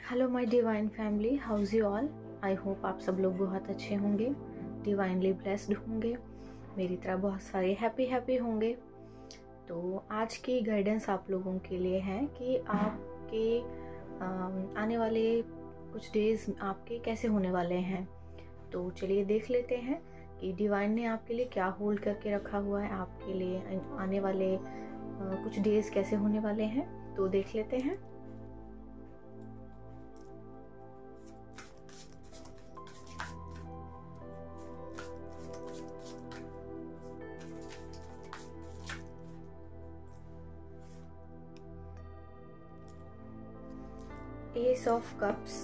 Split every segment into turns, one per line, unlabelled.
Hello my divine family, house you all. I hope आप सब लोग बहुत अच्छे होंगे, डिवाइनली ब्लेस्ड होंगे, मेरी तरह बहुत सारे हैप्पी होंगे। तो आज की गाइडेंस आप लोगों के लिए है कि आपके आने वाले कुछ डेज आपके कैसे होने वाले हैं। तो चलिए देख लेते हैं कि डिवाइन ने आपके लिए क्या होल्ड करके रखा हुआ है, आपके लिए आने वाले कुछ डेज कैसे होने वाले हैं। तो देख लेते हैं। Ace of Cups,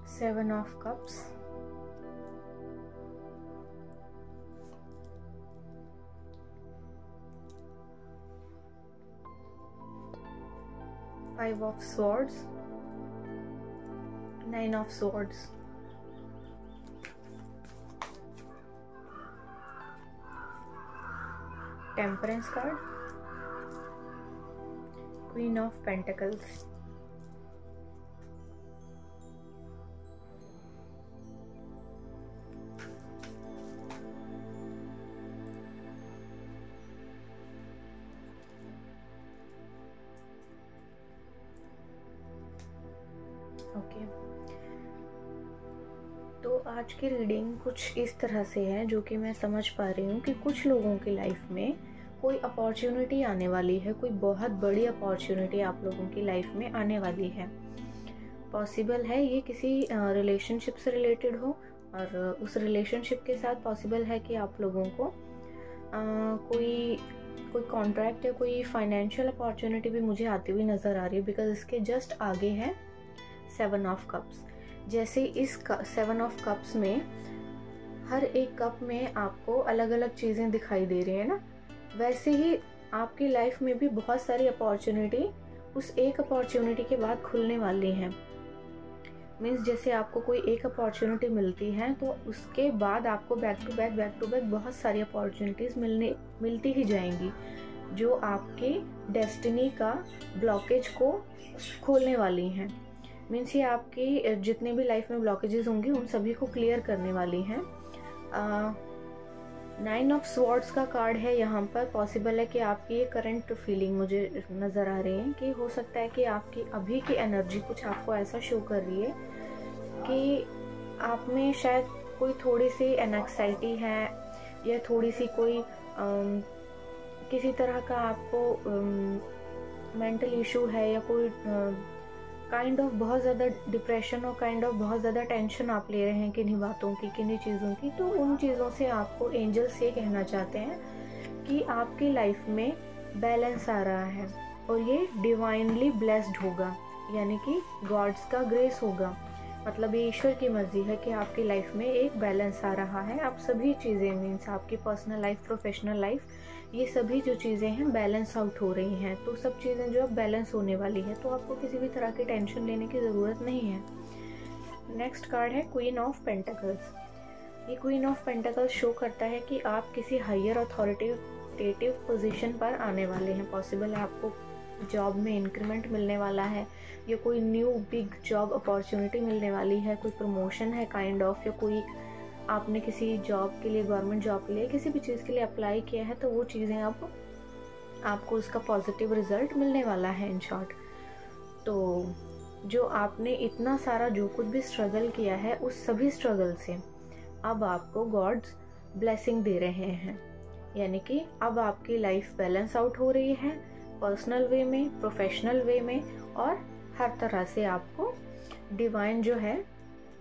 Seven of Cups, Five of Swords, Nine of Swords, Temperance card, Queen of Pentacles, okay. तो आज की रीडिंग कुछ इस तरह से है जो कि मैं समझ पा रही हूँ कि कुछ लोगों की लाइफ में कोई अपॉर्चुनिटी आने वाली है, कोई बहुत बड़ी अपॉर्चुनिटी आप लोगों की लाइफ में आने वाली है। पॉसिबल है ये किसी रिलेशनशिप से रिलेटेड हो, और उस रिलेशनशिप के साथ पॉसिबल है कि आप लोगों को कोई कॉन्ट्रैक्ट या कोई फाइनेंशियल अपॉर्चुनिटी भी मुझे आती हुई नज़र आ रही है। बिकॉज इसके जस्ट आगे है सेवन ऑफ कप्स। जैसे इस सेवन ऑफ कप्स में हर एक कप में आपको अलग अलग चीज़ें दिखाई दे रही है ना, वैसे ही आपकी लाइफ में भी बहुत सारी अपॉर्चुनिटी उस एक अपॉर्चुनिटी के बाद खुलने वाली हैं। मीन्स जैसे आपको कोई एक अपॉर्चुनिटी मिलती है तो उसके बाद आपको बैक टू बैक बहुत सारी अपॉर्चुनिटीज़ मिलती ही जाएंगी जो आपके डेस्टिनी का ब्लॉकेज को खोलने वाली हैं। मीन्स ये आपकी जितने भी लाइफ में ब्लॉकेजेस होंगे उन सभी को क्लियर करने वाली हैं। नाइन ऑफ स्वॉर्ड्स का कार्ड है यहाँ पर। पॉसिबल है कि आपकी ये करंट फीलिंग मुझे नज़र आ रही है कि हो सकता है कि आपकी अभी की एनर्जी कुछ आपको ऐसा शो कर रही है कि आप में शायद कोई थोड़ी सी एंग्जाइटी है या थोड़ी सी कोई किसी तरह का आपको मेंटल इशू है या कोई काइंड ऑफ बहुत ज़्यादा डिप्रेशन और काइंड ऑफ बहुत ज़्यादा टेंशन आप ले रहे हैं किन्हीं बातों की, किन्हीं चीज़ों की। तो उन चीज़ों से आपको एंजल्स ये कहना चाहते हैं कि आपकी लाइफ में बैलेंस आ रहा है और ये डिवाइनली ब्लेस्ड होगा, यानी कि गॉड्स का ग्रेस होगा। मतलब ये ईश्वर की मर्जी है कि आपकी लाइफ में एक बैलेंस आ रहा है। आप सभी चीज़ें मीन्स आपकी पर्सनल लाइफ, प्रोफेशनल लाइफ, ये सभी जो चीज़ें हैं बैलेंस आउट हो रही हैं। तो सब चीज़ें जो अब बैलेंस होने वाली है, तो आपको किसी भी तरह की टेंशन लेने की ज़रूरत नहीं है। नेक्स्ट कार्ड है क्वीन ऑफ पेंटिकल्स। ये क्वीन ऑफ पेंटिकल्स शो करता है कि आप किसी हायर अथॉरिटेटिव पोजीशन पर आने वाले हैं। पॉसिबल है आपको जॉब में इंक्रीमेंट मिलने वाला है या कोई न्यू बिग जॉब अपॉर्चुनिटी मिलने वाली है, कोई प्रमोशन है काइंड ऑफ, या कोई आपने किसी जॉब के लिए, गवर्नमेंट जॉब के लिए, किसी भी चीज़ के लिए अप्लाई किया है तो वो चीज़ें अब आपको उसका पॉजिटिव रिजल्ट मिलने वाला है इन शॉर्ट। तो जो आपने इतना सारा जो कुछ भी स्ट्रगल किया है उस सभी स्ट्रगल से अब आपको गॉड्स ब्लेसिंग दे रहे हैं, यानी कि अब आपकी लाइफ बैलेंस आउट हो रही है पर्सनल वे में, प्रोफेशनल वे में, और हर तरह से आपको डिवाइन जो है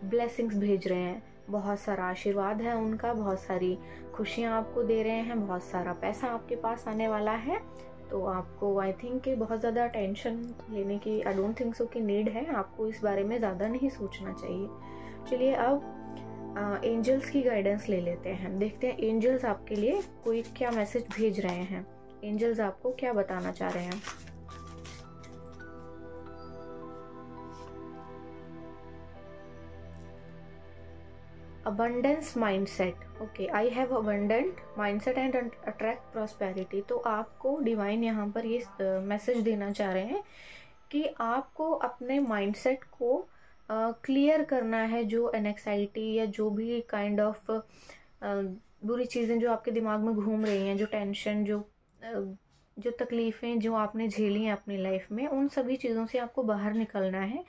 ब्लेसिंग्स भेज रहे हैं। बहुत सारा आशीर्वाद है उनका, बहुत सारी खुशियाँ आपको दे रहे हैं, बहुत सारा पैसा आपके पास आने वाला है। तो आपको आई थिंक कि बहुत ज़्यादा टेंशन लेने की आई डोंट थिंक सो कि नीड है। आपको इस बारे में ज़्यादा नहीं सोचना चाहिए। चलिए अब एंजल्स की गाइडेंस ले लेते हैं, देखते हैं एंजल्स आपके लिए कोई क्या मैसेज भेज रहे हैं, एंजल्स आपको क्या बताना चाह रहे हैं। Abundance mindset, okay, I have abundant mindset and attract prosperity. तो आपको डिवाइन यहाँ पर ये मैसेज देना चाह रहे हैं कि आपको अपने माइंडसेट को क्लियर करना है। जो एनेक्साइटी या जो भी काइंड ऑफ बुरी चीज़ें जो आपके दिमाग में घूम रही हैं, जो टेंशन, जो तकलीफ़ें जो आपने झेली हैं अपनी लाइफ में, उन सभी चीज़ों से आपको बाहर निकलना है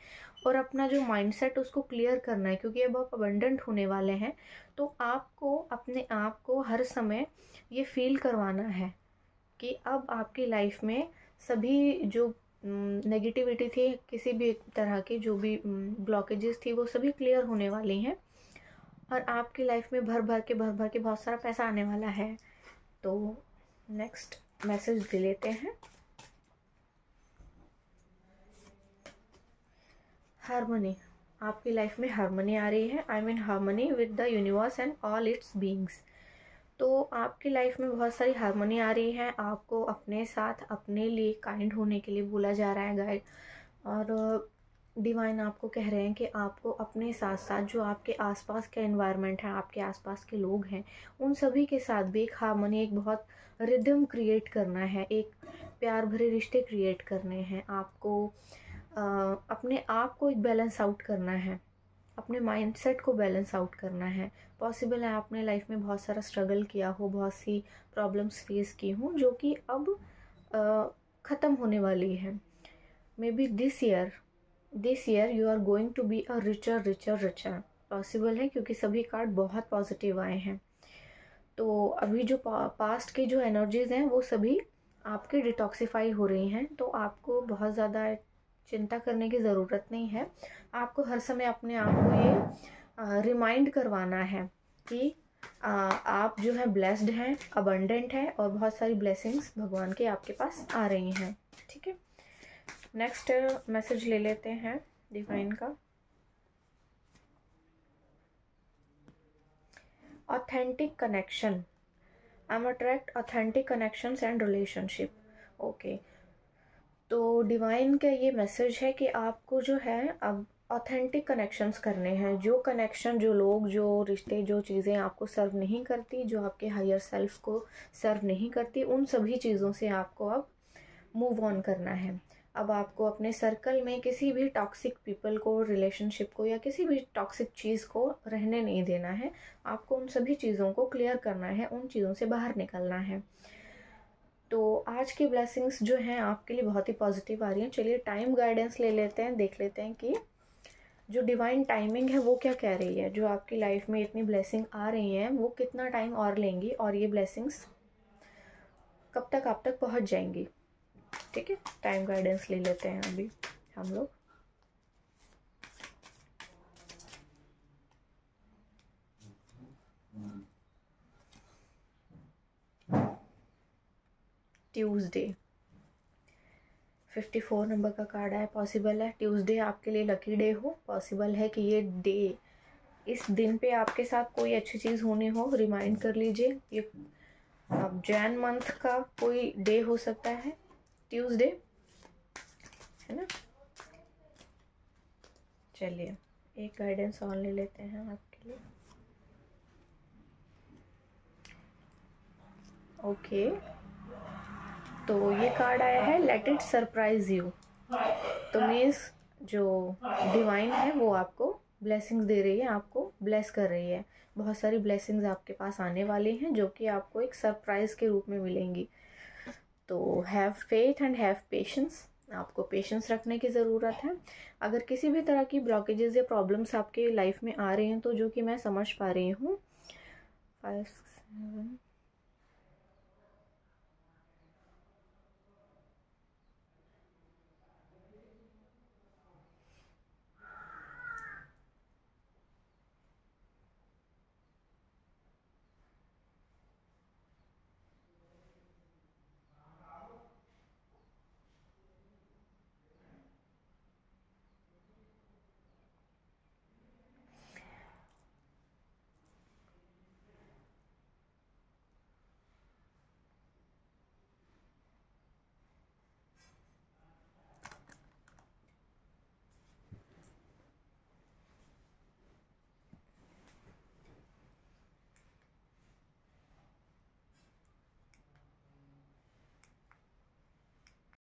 और अपना जो माइंडसेट उसको क्लियर करना है। क्योंकि अब आप अबंडेंट होने वाले हैं, तो आपको अपने आप को हर समय ये फील करवाना है कि अब आपकी लाइफ में सभी जो नेगेटिविटी थी, किसी भी तरह की जो भी ब्लॉकेजेस थी, वो सभी क्लियर होने वाली हैं और आपकी लाइफ में भर भर के बहुत सारा पैसा आने वाला है। तो नेक्स्ट मैसेज दे लेते हैं। हार्मनी, आपकी लाइफ में हार्मनी आ रही है। I mean harmony with the universe and all it's beings. तो आपकी लाइफ में बहुत सारी हार्मनी आ रही है। आपको अपने साथ अपने लिए काइंड होने के लिए बोला जा रहा है गाइड, और डिवाइन आपको कह रहे हैं कि आपको अपने साथ साथ जो आपके आसपास का एनवायरनमेंट है, आपके आसपास के लोग हैं, उन सभी के साथ भी एक हार्मनी, एक बहुत रिदम क्रिएट करना है, एक प्यार भरे रिश्ते क्रिएट करने हैं। आपको अपने आप को एक बैलेंस आउट करना है, अपने माइंडसेट को बैलेंस आउट करना है। पॉसिबल है आपने लाइफ में बहुत सारा स्ट्रगल किया हो, बहुत सी प्रॉब्लम्स फेस की हों, जो कि अब ख़त्म होने वाली है। May be this year you are going to be a richer. Possible है क्योंकि सभी कार्ड बहुत पॉजिटिव आए हैं। तो अभी जो पास्ट की जो एनर्जीज हैं वो सभी आपके डिटॉक्सिफाई हो रही हैं। तो आपको बहुत ज़्यादा चिंता करने की ज़रूरत नहीं है। आपको हर समय अपने आप को ये रिमाइंड करवाना है कि आप जो है ब्लेस्ड हैं, अबंडेंट हैं और बहुत सारी ब्लेसिंग्स भगवान के आपके पास आ रही हैं। ठीक है, नेक्स्ट मैसेज ले लेते हैं डिवाइन का। Authentic connection, I am attract authentic connections and relationship. Okay, तो डिवाइन का ये मैसेज है कि आपको जो है अब ऑथेंटिक कनेक्शंस करने हैं। जो कनेक्शन, जो लोग, जो रिश्ते, जो चीज़ें आपको सर्व नहीं करती, जो आपके हायर सेल्फ को सर्व नहीं करती, उन सभी चीज़ों से आपको अब मूव ऑन करना है। अब आपको अपने सर्कल में किसी भी टॉक्सिक पीपल को, रिलेशनशिप को या किसी भी टॉक्सिक चीज़ को रहने नहीं देना है। आपको उन सभी चीज़ों को क्लियर करना है, उन चीज़ों से बाहर निकलना है। तो आज की ब्लेसिंग्स जो हैं आपके लिए बहुत ही पॉजिटिव आ रही हैं। चलिए टाइम गाइडेंस ले लेते हैं, देख लेते हैं कि जो डिवाइन टाइमिंग है वो क्या कह रही है। जो आपकी लाइफ में इतनी ब्लेसिंग आ रही हैं वो कितना टाइम और लेंगी और ये ब्लेसिंग्स कब तक आप तक पहुंच जाएंगी। ठीक है, टाइम गाइडेंस ले लेते हैं अभी हम लोग। ट्यूसडे, 54 नंबर का कार्ड है। पॉसिबल है ट्यूसडे आपके लिए लकी डे हो। पॉसिबल है कि ये डे, इस दिन पे आपके साथ कोई अच्छी चीज़ होनी हो। रिमाइंड कर लीजिए, ये अब जैन मंथ का कोई डे हो सकता है, ट्यूसडे, है ना। चलिए एक गाइडेंस और ले लेते हैं आपके लिए। ओके, तो ये कार्ड आया है लेट इट सरप्राइज यू। तो मीन्स जो डिवाइन है वो आपको ब्लेसिंग्स दे रही है, आपको ब्लेस कर रही है। बहुत सारी ब्लेसिंग्स आपके पास आने वाली हैं जो कि आपको एक सरप्राइज के रूप में मिलेंगी। तो have faith and have patience, आपको पेशेंस रखने की ज़रूरत है। अगर किसी भी तरह की ब्लॉकेजेस या प्रॉब्लम्स आपके लाइफ में आ रही हैं, तो जो कि मैं समझ पा रही हूँ, 5 7